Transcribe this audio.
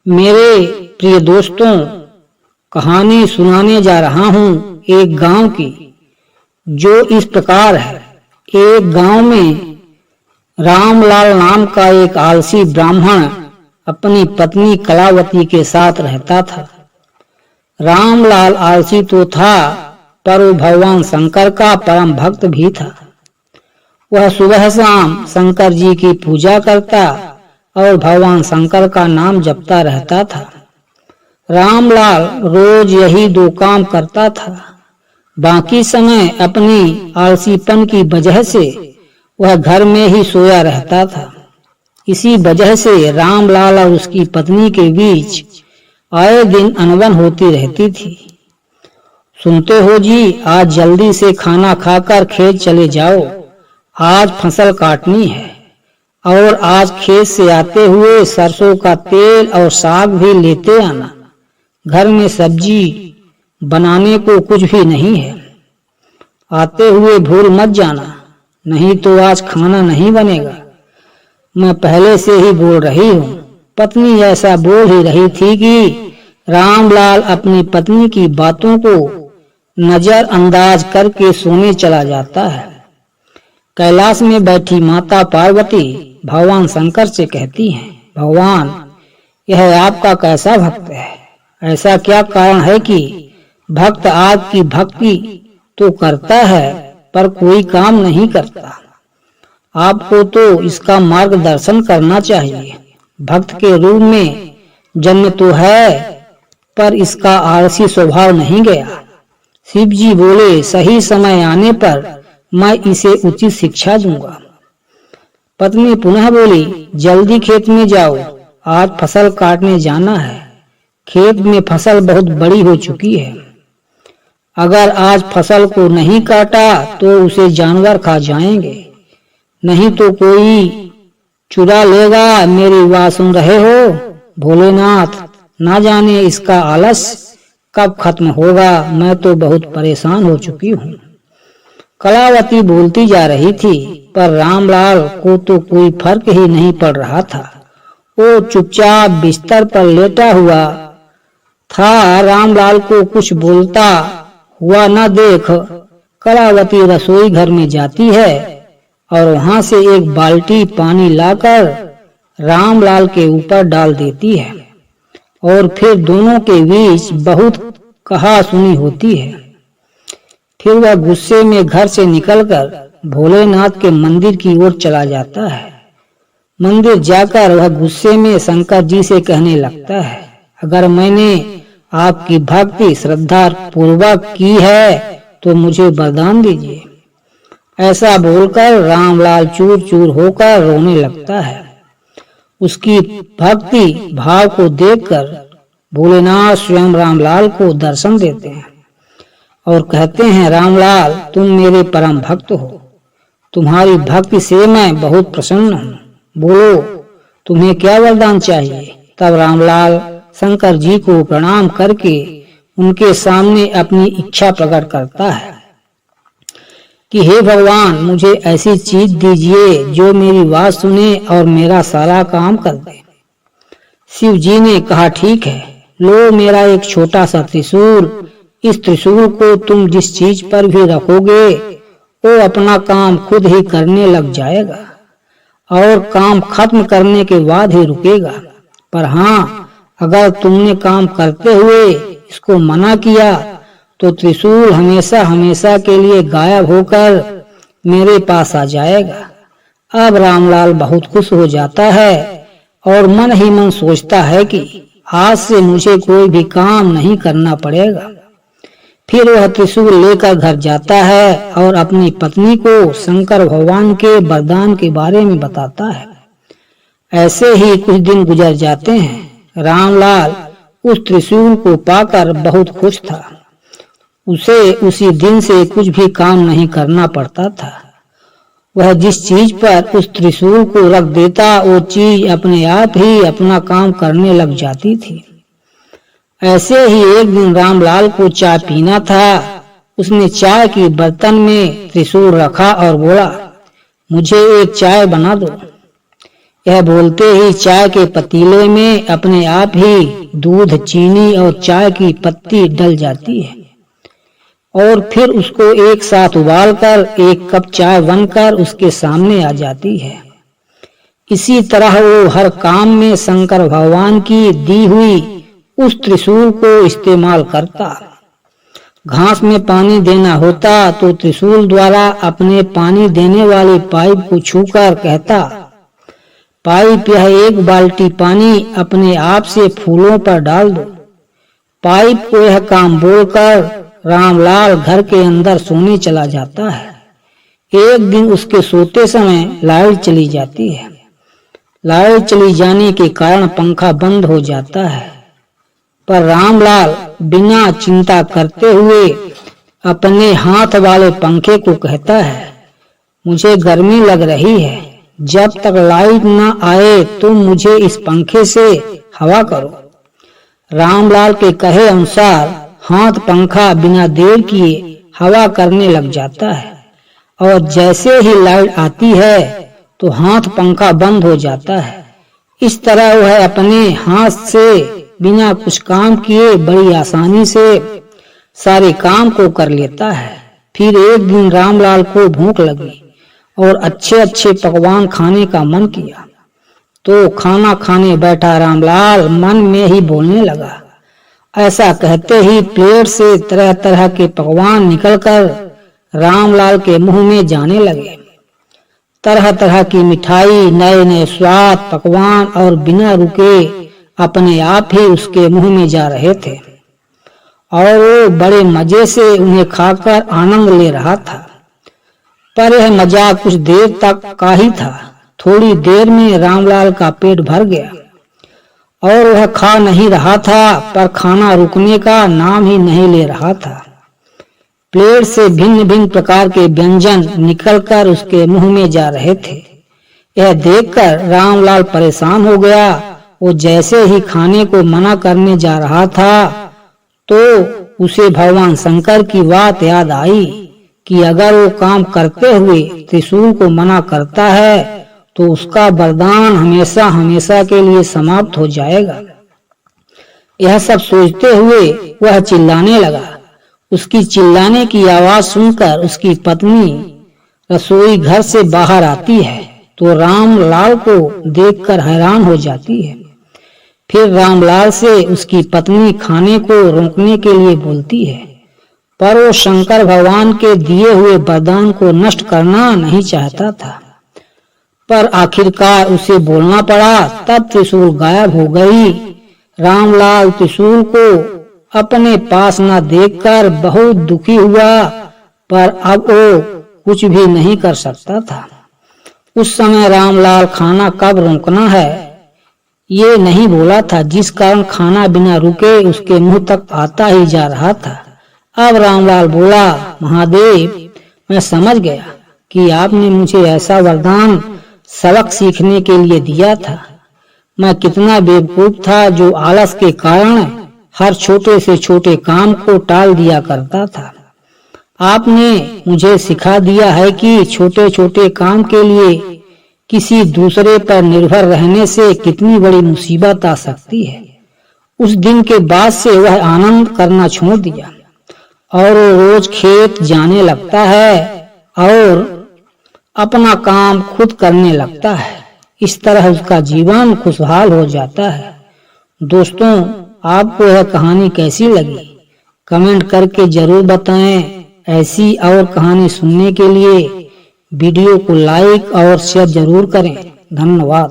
मेरे प्रिय दोस्तों, कहानी सुनाने जा रहा हूं एक गांव की, जो इस प्रकार है। एक गांव में रामलाल नाम का एक आलसी ब्राह्मण अपनी पत्नी कलावती के साथ रहता था। रामलाल आलसी तो था, पर वो भगवान शंकर का परम भक्त भी था। वह सुबह शाम शंकर जी की पूजा करता और भगवान शंकर का नाम जपता रहता था। रामलाल रोज यही दो काम करता था। बाकी समय अपनी आलसीपन की वजह से वह घर में ही सोया रहता था। इसी वजह से रामलाल और उसकी पत्नी के बीच आए दिन अनबन होती रहती थी। सुनते हो जी, आज जल्दी से खाना खाकर खेत चले जाओ, आज फसल काटनी है। और आज खेत से आते हुए सरसों का तेल और साग भी लेते आना। घर में सब्जी बनाने को कुछ भी नहीं है। आते हुए भूल मत जाना, नहीं तो आज खाना नहीं बनेगा। मैं पहले से ही बोल रही हूँ। पत्नी ऐसा बोल ही रही थी कि रामलाल अपनी पत्नी की बातों को नजरअंदाज करके सोने चला जाता है। कैलाश में बैठी माता पार्वती भगवान शंकर से कहती हैं, भगवान, यह आपका कैसा भक्त है? ऐसा क्या कारण है कि भक्त आपकी भक्ति तो करता है पर कोई काम नहीं करता? आपको तो इसका मार्गदर्शन करना चाहिए। भक्त के रूप में जन्म तो है, पर इसका आलसी स्वभाव नहीं गया। शिव जी बोले, सही समय आने पर मैं इसे उचित शिक्षा दूंगा। पत्नी पुनः बोली, जल्दी खेत में जाओ, आज फसल काटने जाना है। खेत में फसल बहुत बड़ी हो चुकी है। अगर आज फसल को नहीं काटा तो उसे जानवर खा जाएंगे, नहीं तो कोई चुरा लेगा। मेरी बात सुन रहे हो भोलेनाथ? ना जाने इसका आलस कब खत्म होगा। मैं तो बहुत परेशान हो चुकी हूँ। कलावती बोलती जा रही थी, पर रामलाल को तो कोई फर्क ही नहीं पड़ रहा था। वो चुपचाप बिस्तर पर लेटा हुआ था। रामलाल को कुछ बोलता हुआ न देख कलावती रसोई घर में जाती है और वहां से एक बाल्टी पानी लाकर रामलाल के ऊपर डाल देती है और फिर दोनों के बीच बहुत कहा सुनी होती है। फिर वह गुस्से में घर से निकलकर भोलेनाथ के मंदिर की ओर चला जाता है। मंदिर जाकर वह गुस्से में शंकर जी से कहने लगता है, अगर मैंने आपकी भक्ति श्रद्धा पूर्वक की है तो मुझे वरदान दीजिए। ऐसा बोलकर रामलाल चूर चूर होकर रोने लगता है। उसकी भक्ति भाव को देखकर भोलेनाथ स्वयं रामलाल को दर्शन देते हैं और कहते हैं, रामलाल, तुम मेरे परम भक्त हो। तुम्हारी भक्ति से मैं बहुत प्रसन्न हूँ। बोलो, तुम्हें क्या वरदान चाहिए? तब रामलाल शंकर जी को प्रणाम करके उनके सामने अपनी इच्छा प्रकट करता है कि हे भगवान, मुझे ऐसी चीज दीजिए जो मेरी बात सुने और मेरा सारा काम कर दे। शिव जी ने कहा, ठीक है, लो मेरा एक छोटा सा त्रिशूल। इस त्रिशूल को तुम जिस चीज पर भी रखोगे वो अपना काम खुद ही करने लग जाएगा और काम खत्म करने के बाद ही रुकेगा। पर हाँ, अगर तुमने काम करते हुए इसको मना किया तो त्रिशूल हमेशा हमेशा के लिए गायब होकर मेरे पास आ जाएगा। अब रामलाल बहुत खुश हो जाता है और मन ही मन सोचता है कि आज से मुझे कोई भी काम नहीं करना पड़ेगा। फिर वह त्रिशूल लेकर घर जाता है और अपनी पत्नी को शंकर भगवान के वरदान के बारे में बताता है। ऐसे ही कुछ दिन गुजर जाते हैं। रामलाल उस त्रिशूल को पाकर बहुत खुश था। उसे उसी दिन से कुछ भी काम नहीं करना पड़ता था। वह जिस चीज पर उस त्रिशूल को रख देता वो चीज अपने आप ही अपना काम करने लग जाती थी। ऐसे ही एक दिन रामलाल को चाय पीना था। उसने चाय की बर्तन में त्रिशूल रखा और बोला, मुझे एक चाय बना दो। यह बोलते ही चाय के पतीले में अपने आप ही दूध, चीनी और चाय की पत्ती डल जाती है और फिर उसको एक साथ उबालकर एक कप चाय बनकर उसके सामने आ जाती है। इसी तरह वो हर काम में शंकर भगवान की दी हुई उस त्रिशूल को इस्तेमाल करता। घास में पानी देना होता तो त्रिशूल द्वारा अपने पानी देने वाले पाइप को छूकर कहता, पाइप यह एक बाल्टी पानी अपने आप से फूलों पर डाल दो। पाइप को यह काम बोलकर रामलाल घर के अंदर सोने चला जाता है। एक दिन उसके सोते समय लाइट चली जाती है। लाइट चली जाने के कारण पंखा बंद हो जाता है, पर रामलाल बिना चिंता करते हुए अपने हाथ वाले पंखे को कहता है, मुझे गर्मी लग रही है, जब तक लाइट न आए तुम मुझे इस पंखे से हवा करो। रामलाल के कहे अनुसार हाथ पंखा बिना देर किए हवा करने लग जाता है और जैसे ही लाइट आती है तो हाथ पंखा बंद हो जाता है। इस तरह वह अपने हाथ से बिना कुछ काम किए बड़ी आसानी से सारे काम को कर लेता है। फिर एक दिन रामलाल को भूख लगी और अच्छे अच्छे पकवान खाने का मन किया, तो खाना खाने बैठा रामलाल मन में ही बोलने लगा। ऐसा कहते ही प्लेट से तरह तरह के पकवान निकलकर रामलाल के मुंह में जाने लगे। तरह तरह की मिठाई, नए नए स्वाद, पकवान और बिना रुके अपने आप ही उसके मुंह में जा रहे थे और वो बड़े मजे से उन्हें खाकर आनंद ले रहा था। पर यह मजा कुछ देर तक का ही था। थोड़ी देर में रामलाल का पेट भर गया और वह खा नहीं रहा था, पर खाना रुकने का नाम ही नहीं ले रहा था। प्लेट से भिन्न भिन्न प्रकार के व्यंजन निकलकर उसके मुंह में जा रहे थे। यह देखकर रामलाल परेशान हो गया। वो जैसे ही खाने को मना करने जा रहा था तो उसे भगवान शंकर की बात याद आई कि अगर वो काम करते हुए त्रिशूल को मना करता है तो उसका वरदान हमेशा हमेशा के लिए समाप्त हो जाएगा। यह सब सोचते हुए वह चिल्लाने लगा। उसकी चिल्लाने की आवाज सुनकर उसकी पत्नी रसोई घर से बाहर आती है तो रामलाल को देखकर हैरान हो जाती है। फिर रामलाल से उसकी पत्नी खाने को रोकने के लिए बोलती है, पर वो शंकर भगवान के दिए हुए वरदान को नष्ट करना नहीं चाहता था। पर आखिरकार उसे बोलना पड़ा। तब त्रिशूल गायब हो गई। रामलाल त्रिशूल को अपने पास न देखकर बहुत दुखी हुआ, पर अब वो कुछ भी नहीं कर सकता था। उस समय रामलाल खाना कब रोकना है ये नहीं बोला था, जिस कारण खाना बिना रुके उसके मुंह तक आता ही जा रहा था। अब रामलाल बोला, महादेव, मैं समझ गया कि आपने मुझे ऐसा वरदान सबक सीखने के लिए दिया था। मैं कितना बेवकूफ था जो आलस के कारण हर छोटे से छोटे काम को टाल दिया करता था। आपने मुझे सिखा दिया है कि छोटे छोटे काम के लिए किसी दूसरे पर निर्भर रहने से कितनी बड़ी मुसीबत आ सकती है। उस दिन के बाद से वह आनंद करना छोड़ दिया और रोज खेत जाने लगता है और अपना काम खुद करने लगता है। इस तरह उसका जीवन खुशहाल हो जाता है। दोस्तों, आपको यह कहानी कैसी लगी कमेंट करके जरूर बताएं। ऐसी और कहानी सुनने के लिए वीडियो को लाइक और शेयर जरूर करें। धन्यवाद।